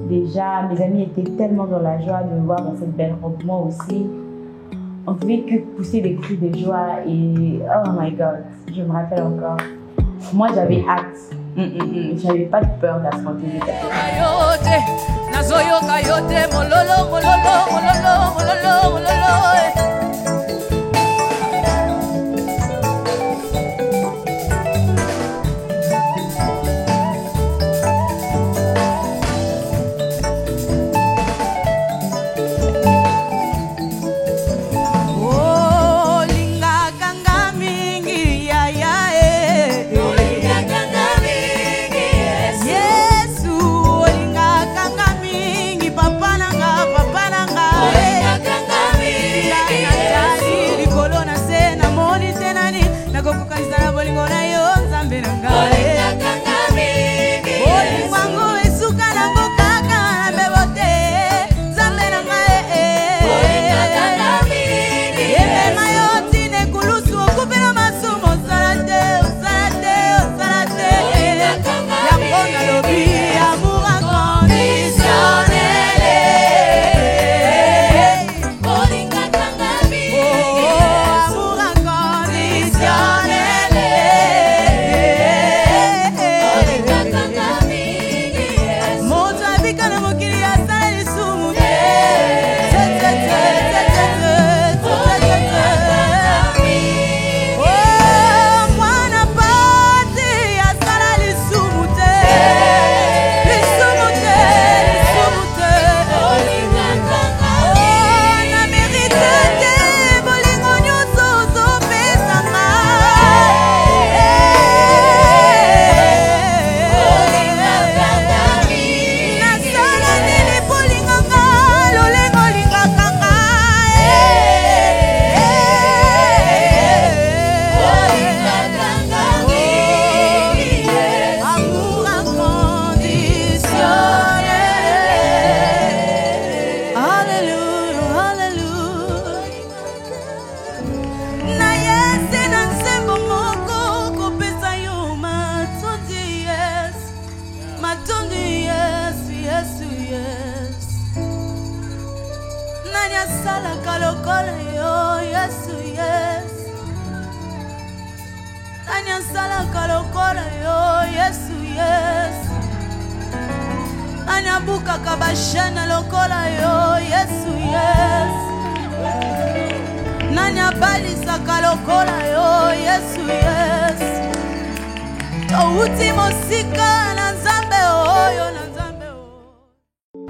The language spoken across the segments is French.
Déjà, mes amis étaient tellement dans la joie de me voir dans cette belle robe. Moi aussi, on ne pouvait que pousser des cris de joie et oh my God, je me rappelle encore. Moi, j'avais hâte. J'avais pas de peur d'affronter les cadeaux.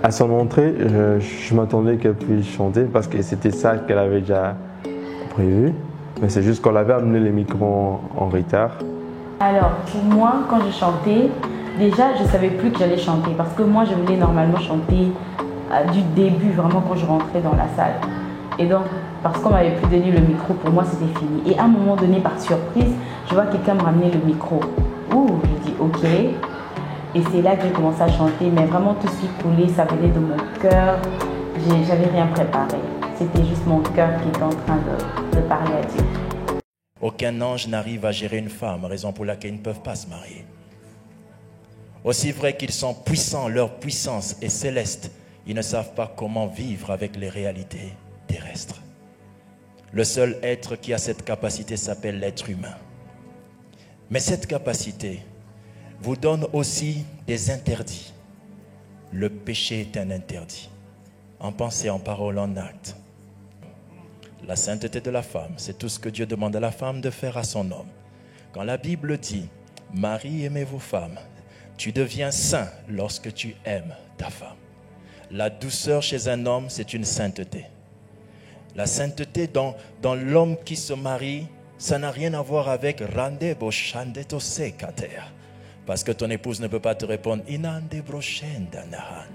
À son entrée, je m'attendais qu'elle puisse chanter parce que c'était ça qu'elle avait déjà prévu. Mais c'est juste qu'on avait amené les micros en retard. Alors, pour moi, quand je chantais, déjà, je ne savais plus que j'allais chanter parce que moi, je voulais normalement chanter du début, vraiment quand je rentrais dans la salle. Et donc, parce qu'on m'avait plus donné le micro, pour moi, c'était fini. Et à un moment donné, par surprise, je vois quelqu'un me ramener le micro. Ouh, je dis OK. Et c'est là que j'ai commencé à chanter, mais vraiment tout ce qui coulait, ça venait de mon cœur. J'avais rien préparé. C'était juste mon cœur qui était en train de parler à Dieu. Aucun ange n'arrive à gérer une femme, raison pour laquelle ils ne peuvent pas se marier. Aussi vrai qu'ils sont puissants, leur puissance est céleste, ils ne savent pas comment vivre avec les réalités terrestres. Le seul être qui a cette capacité s'appelle l'être humain. Mais cette capacité vous donne aussi des interdits. Le péché est un interdit, en pensée, en parole, en acte. La sainteté de la femme, c'est tout ce que Dieu demande à la femme de faire à son homme. Quand la Bible dit « Marie, aimez vos femmes », tu deviens saint lorsque tu aimes ta femme. La douceur chez un homme, c'est une sainteté. La sainteté dans l'homme qui se marie, ça n'a rien à voir avec « Rande boshandeto sekater ». Parce que ton épouse ne peut pas te répondre « Inande broshenda nahand ».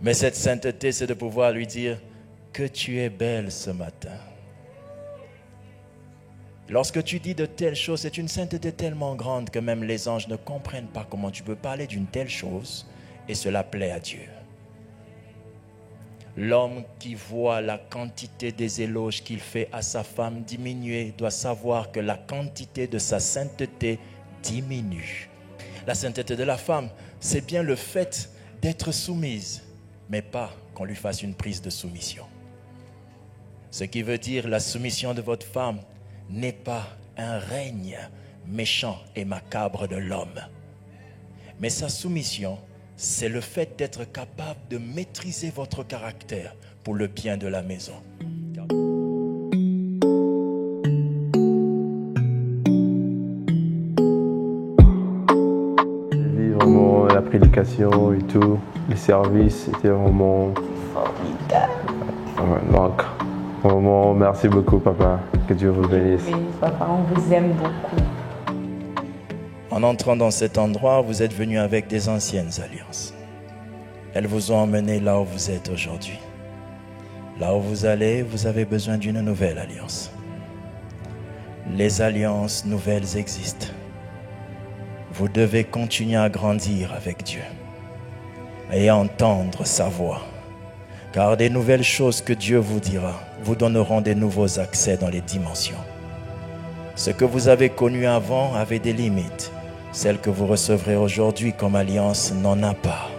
Mais cette sainteté, c'est de pouvoir lui dire que tu es belle ce matin. Lorsque tu dis de telles choses, c'est une sainteté tellement grande que même les anges ne comprennent pas comment tu peux parler d'une telle chose et cela plaît à Dieu. L'homme qui voit la quantité des éloges qu'il fait à sa femme diminuer doit savoir que la quantité de sa sainteté diminue. La sainteté de la femme, c'est bien le fait d'être soumise, mais pas qu'on lui fasse une prise de soumission. Ce qui veut dire la soumission de votre femme n'est pas un règne méchant et macabre de l'homme. Mais sa soumission, c'est le fait d'être capable de maîtriser votre caractère pour le bien de la maison. J'ai vu vraiment la prédication et tout, les services, c'était vraiment Formidable. Donc, vraiment, merci beaucoup, papa. Que Dieu vous bénisse. Oui, papa, on vous aime beaucoup. En entrant dans cet endroit, vous êtes venus avec des anciennes alliances. Elles vous ont emmené là où vous êtes aujourd'hui. Là où vous allez, vous avez besoin d'une nouvelle alliance. Les alliances nouvelles existent. Vous devez continuer à grandir avec Dieu et entendre sa voix. Car des nouvelles choses que Dieu vous dira vous donneront des nouveaux accès dans les dimensions. Ce que vous avez connu avant avait des limites. Celle que vous recevrez aujourd'hui comme alliance n'en a pas.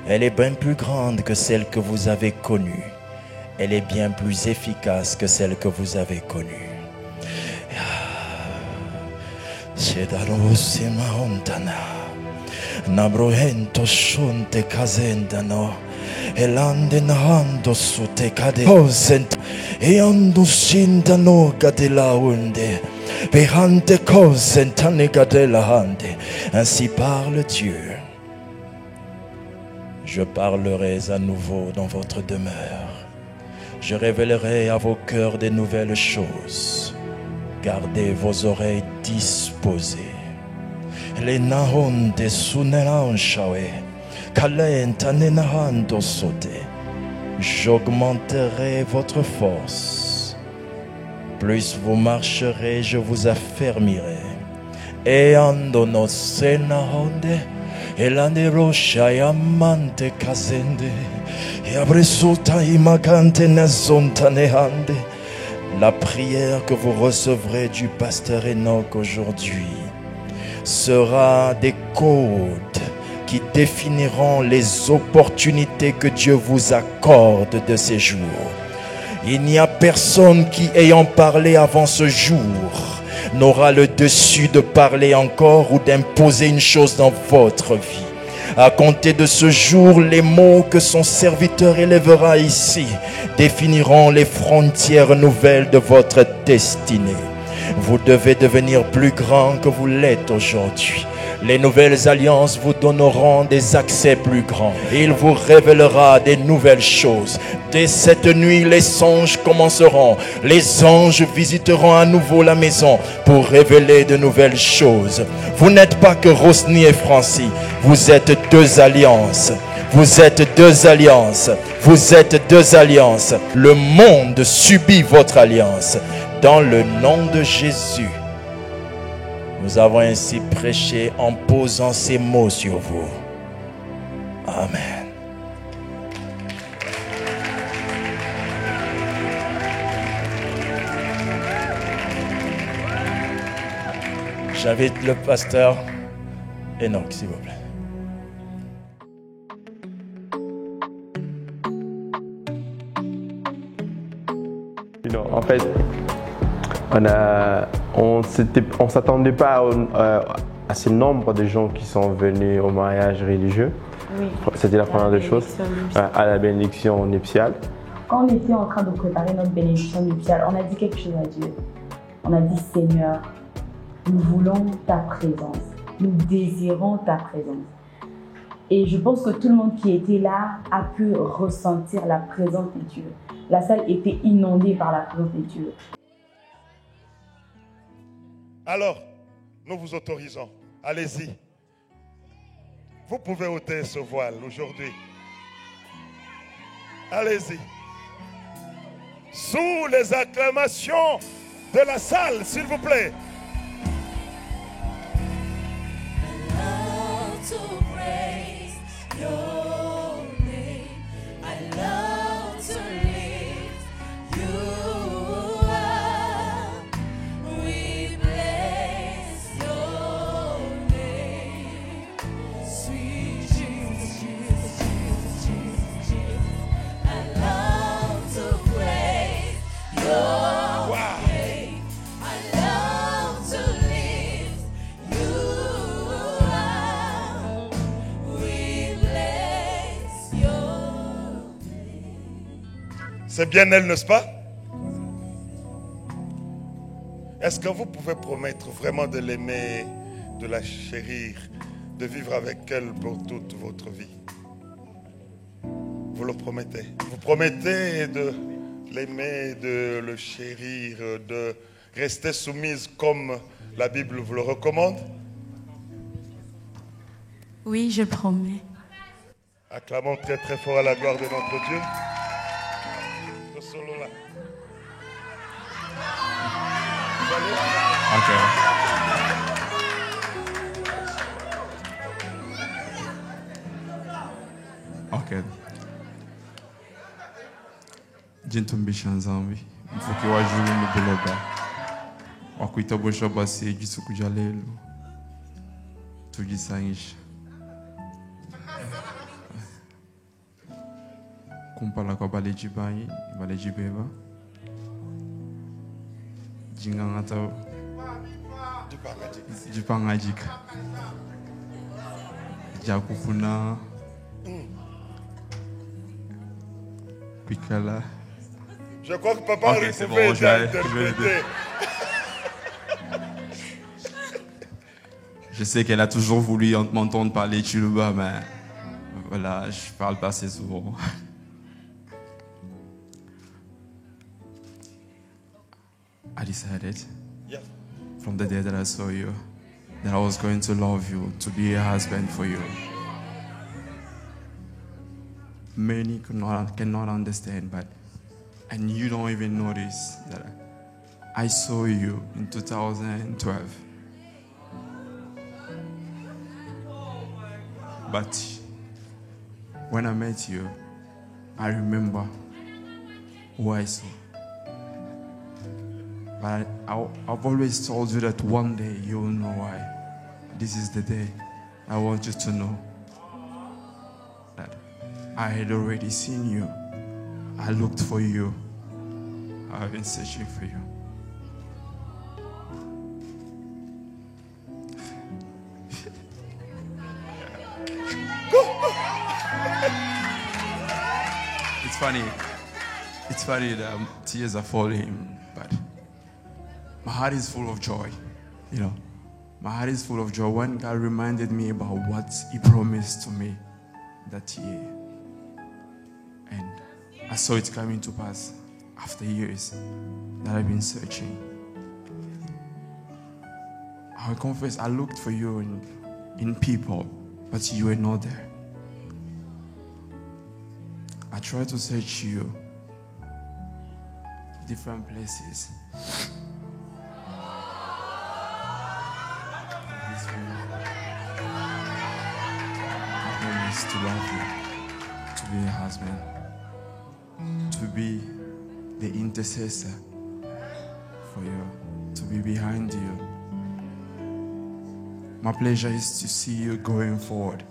Elle est bien plus grande que celle que vous avez connue. Elle est bien plus efficace que celle que vous avez connue. Elande nahando sute kade kosent eando shindano gadela unde behante kosentane gadela hande. Ainsi parle Dieu. Je parlerai à nouveau dans votre demeure. Je révélerai à vos cœurs des nouvelles choses. Gardez vos oreilles disposées. Les nahonde suneranchawe. J'augmenterai votre force. Plus vous marcherez, je vous affermirai. Et andono senahonde, elandero shayamante kazende, et abresuta imagante nazontanehande. La prière que vous recevrez du pasteur Enoch aujourd'hui sera des codes qui définiront les opportunités que Dieu vous accorde de ces jours. Il n'y a personne qui, ayant parlé avant ce jour, n'aura le dessus de parler encore ou d'imposer une chose dans votre vie. À compter de ce jour, les mots que son serviteur élèvera ici définiront les frontières nouvelles de votre destinée. Vous devez devenir plus grand que vous l'êtes aujourd'hui. Les nouvelles alliances vous donneront des accès plus grands. Il vous révélera des nouvelles choses. Dès cette nuit, les songes commenceront. Les anges visiteront à nouveau la maison pour révéler de nouvelles choses. Vous n'êtes pas que Rosny et Francie. Vous êtes deux alliances. Vous êtes deux alliances. Vous êtes deux alliances. Le monde subit votre alliance. Dans le nom de Jésus, nous avons ainsi prêché en posant ces mots sur vous. Amen. J'invite le pasteur Enoch, s'il vous plaît. En fait, on s'attendait pas à ce nombre de gens qui sont venus au mariage religieux. Oui. C'était la première des choses, à la bénédiction nuptiale. Quand on était en train de préparer notre bénédiction nuptiale, on a dit quelque chose à Dieu. On a dit, Seigneur, nous voulons ta présence. Nous désirons ta présence. Et je pense que tout le monde qui était là a pu ressentir la présence de Dieu. La salle était inondée par la présence de Dieu. Alors, nous vous autorisons. Allez-y. Vous pouvez ôter ce voile aujourd'hui. Allez-y. Sous les acclamations de la salle, s'il vous plaît. I love to praise your name. I love C'est bien elle, n'est-ce pas? Est-ce que vous pouvez promettre vraiment de l'aimer, de la chérir, de vivre avec elle pour toute votre vie? Vous le promettez? Vous promettez de l'aimer, de le chérir, de rester soumise comme la Bible vous le recommande? Oui, je promets. Acclamons très très fort à la gloire de notre Dieu. Ce solo-là. Okay. Jintumbisha Zambi. Mfuki wa julu mbuloba. Wakuita bosha basi gisuku jalelo. Tujisangisha. Kumpala kwa baleji bayi, baleji beba. Jingangata Jipangajika. Jakufuna. Pikala. Je crois que papa pouvait interpréter. Je sais qu'elle a toujours voulu m'entendre parler Chiluba, mais voilà, je parle pas assez souvent. I decided from the day that I saw you that I was going to love you, to be a husband for you. Many cannot understand, and you don't even notice that I saw you in 2012. But when I met you, I remember who I saw. But I've always told you that one day you'll know why. This is the day. I want you to know that I had already seen you. I looked for you. I've been searching for you. It's funny that tears are falling, but my heart is full of joy. You know, my heart is full of joy when God reminded me about what He promised to me that year. And I saw it coming to pass after years that I've been searching. I confess, I looked for you in people, but you were not there. I tried to search you different places. I promise to love you, to be a husband, to be the intercessor for you, to be behind you. My pleasure is to see you going forward.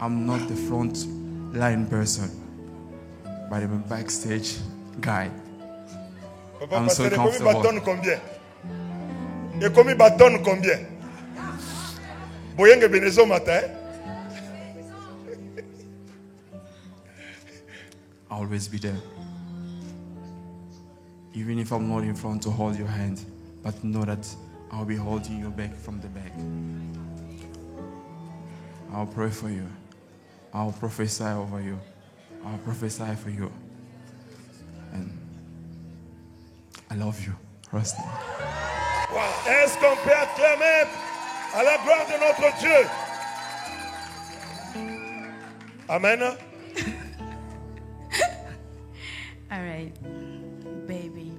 I'm not the front line person, but I'm a backstage guy. Papa, I'm so pasteur, comfortable. Et comme il bâtonne combien? Boyenge Benezo matin. I'll always be there. Even if I'm not in front to hold your hand, but know that I'll be holding you back from the back. I'll pray for you. I'll prophesy over you. I'll prophesy for you. And I love you. Trust me. Est-ce qu'on peut acclamer à la gloire de notre Dieu? Amen. All right, baby.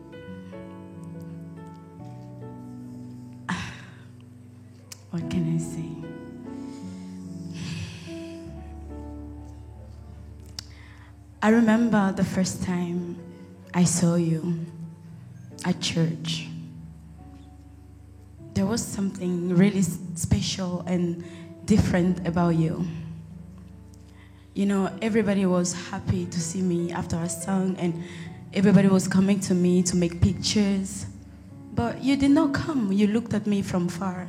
What can I say? I remember the first time I saw you at church. There was something really special and different about you. you know, everybody was happy to see me after I sang, and everybody was coming to me to make pictures. But you did not come. You looked at me from far.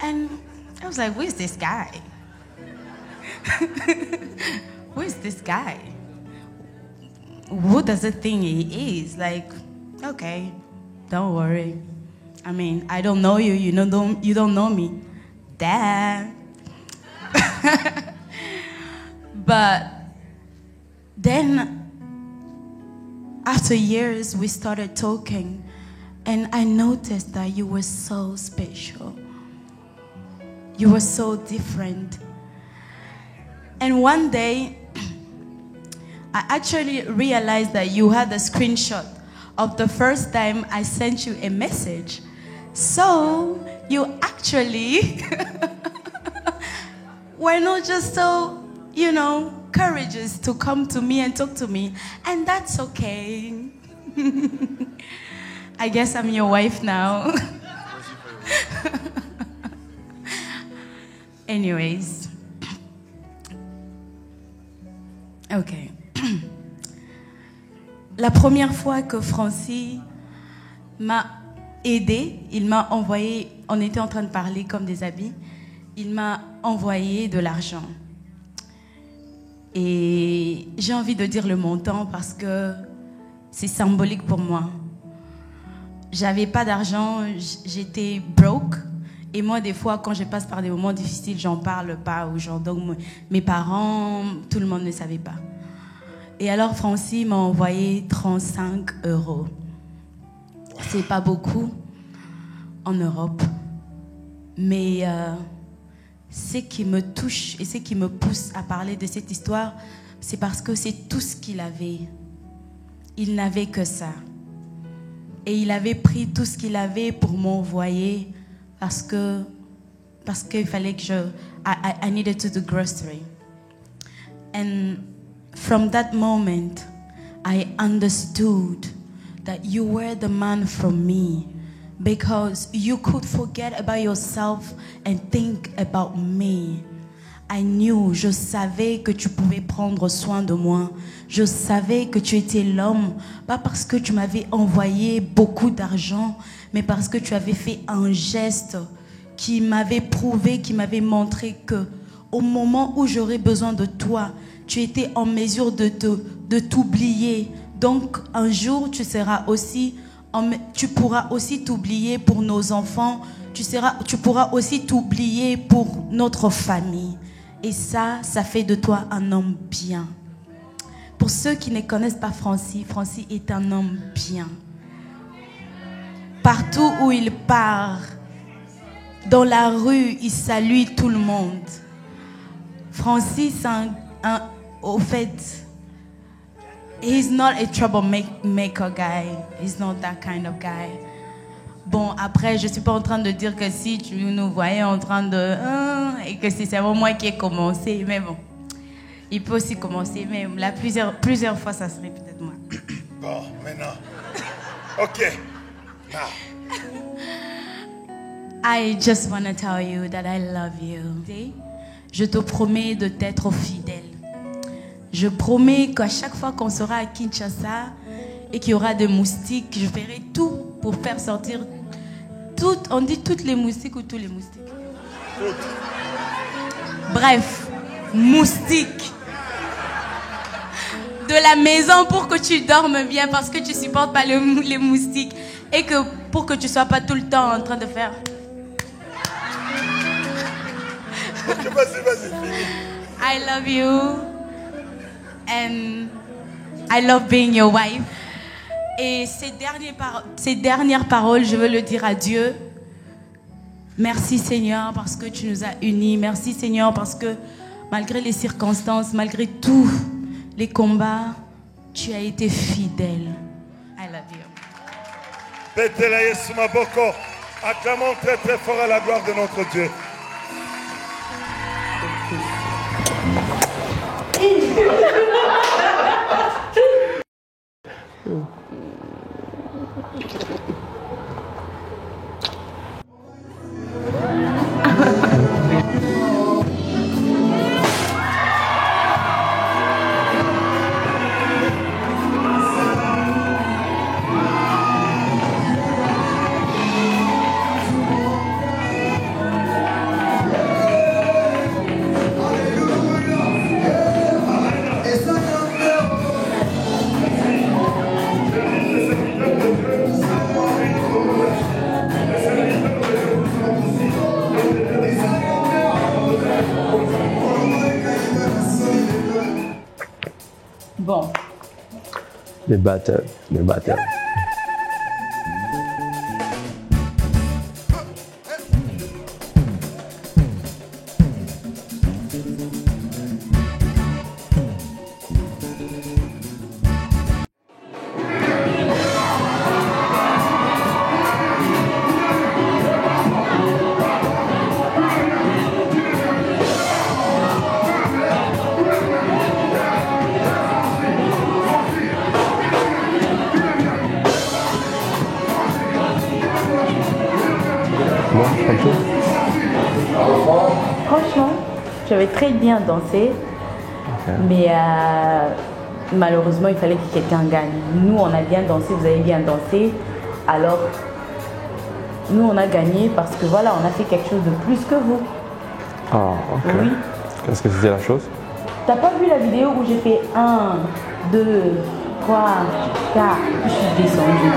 And I was like, where's this guy? Where's this guy? Who does it think he is? Like, okay, don't worry. I mean, I don't know you. You don't know me. Dad. But then, after years, we started talking, and I noticed that you were so special. You were so different. And one day, I actually realized that you had a screenshot of the first time I sent you a message. So, you actually were not just so, you know, courageous to come to me and talk to me. And that's okay. I guess I'm your wife now. Anyways. Ok. La première fois que Francis m'a aidé, il m'a envoyé, on était en train de parler comme des amis, il m'a envoyé de l'argent. Et j'ai envie de dire le montant parce que c'est symbolique pour moi. J'avais pas d'argent, j'étais broke. Et moi, des fois, quand je passe par des moments difficiles, j'en parle pas aux gens. Donc, mes parents, tout le monde ne savait pas. Et alors, Francis m'a envoyé 35 €. C'est pas beaucoup en Europe. Mais ce qui me touche et ce qui me pousse à parler de cette histoire, c'est parce que c'est tout ce qu'il avait. Il n'avait que ça. Et il avait pris tout ce qu'il avait pour m'envoyer parce qu'il fallait que I needed to do grocery. And from that moment, I understood that you were the man for me because you could forget about yourself and think about me. I knew, je savais que tu pouvais prendre soin de moi. Je savais que tu étais l'homme, pas parce que tu m'avais envoyé beaucoup d'argent, mais parce que tu avais fait un geste qui m'avait prouvé, qui m'avait montré que au moment où j'aurais besoin de toi, tu étais en mesure de t'oublier. Donc un jour, tu pourras aussi t'oublier pour nos enfants, tu pourras aussi t'oublier pour notre famille. Et ça fait de toi un homme bien. Pour ceux qui ne connaissent pas Francis, Francis est un homme bien. Partout où il part, dans la rue, il salue tout le monde. Francis, au fait, he's not a troublemaker guy. He's not that kind of guy. Bon, après, je ne suis pas en train de dire que si tu nous voyais en train de... et que c'est seulement moi qui ai commencé, mais bon. Il peut aussi commencer, mais là, plusieurs fois, ça serait peut-être moi. Bon, maintenant. OK. Now. I just want to tell you that I love you. Je te promets de t'être fidèle. Je promets qu'à chaque fois qu'on sera à Kinshasa et qu'il y aura des moustiques, je ferai tout pour faire sortir on dit toutes les moustiques ou tous les moustiques? Bref, moustiques. De la maison pour que tu dormes bien parce que tu supportes pas les moustiques et que pour que tu sois pas tout le temps en train de faire. Vas-y, fini. I love you and I love being your wife. Et ces dernières paroles, je veux le dire à Dieu. Merci Seigneur parce que tu nous as unis. Merci Seigneur parce que malgré les circonstances, malgré tous les combats, tu as été fidèle. I love you. Pétez-la Yesu Maboko. Acclamons très très fort à la gloire de notre Dieu. Les battles, les battles. Moi, comme tout. Franchement, j'avais très bien dansé, mais malheureusement, il fallait que quelqu'un gagne. Nous, on a bien dansé, vous avez bien dansé, alors nous, on a gagné parce que voilà, on a fait quelque chose de plus que vous. Ah, ok. Oui. Qu'est-ce que c'était la chose? T'as pas vu la vidéo où j'ai fait 1, 2, 3, 4, je suis descendue.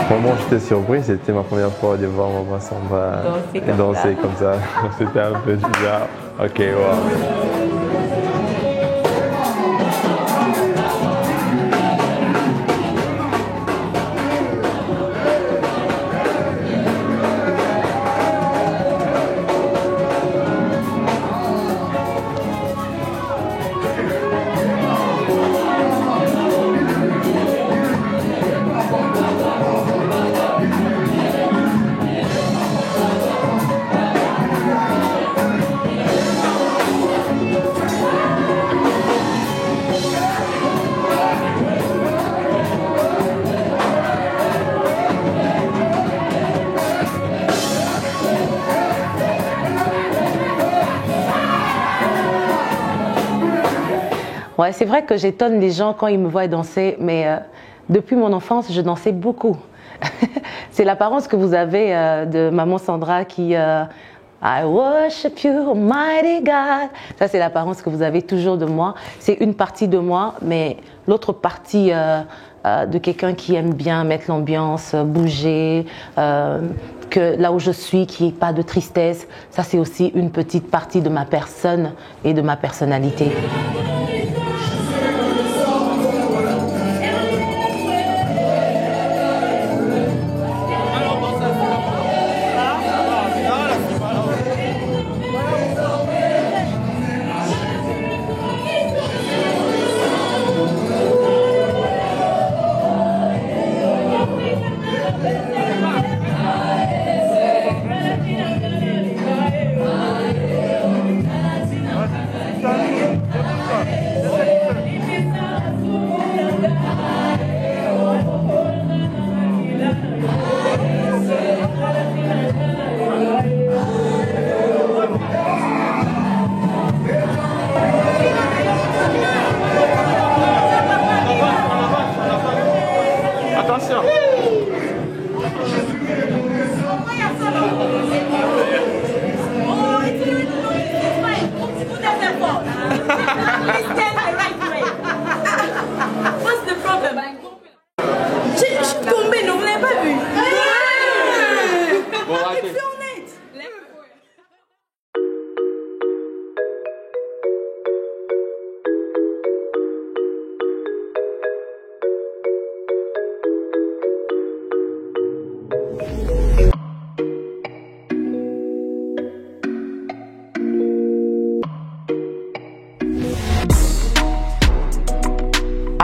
Vraiment, j'étais surpris, c'était ma première fois de voir Maman Sandra danser comme ça. C'était un peu bizarre. Ok, wow. Ouais, c'est vrai que j'étonne les gens quand ils me voient danser, mais depuis mon enfance, je dansais beaucoup. C'est l'apparence que vous avez de Maman Sandra qui I worship you, Almighty God. Ça, c'est l'apparence que vous avez toujours de moi. C'est une partie de moi, mais l'autre partie de quelqu'un qui aime bien mettre l'ambiance, bouger, que là où je suis, qu'il n'y ait pas de tristesse. Ça, c'est aussi une petite partie de ma personne et de ma personnalité.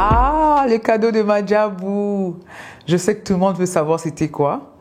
Ah, le cadeau de Madjabou. Je sais que tout le monde veut savoir c'était quoi.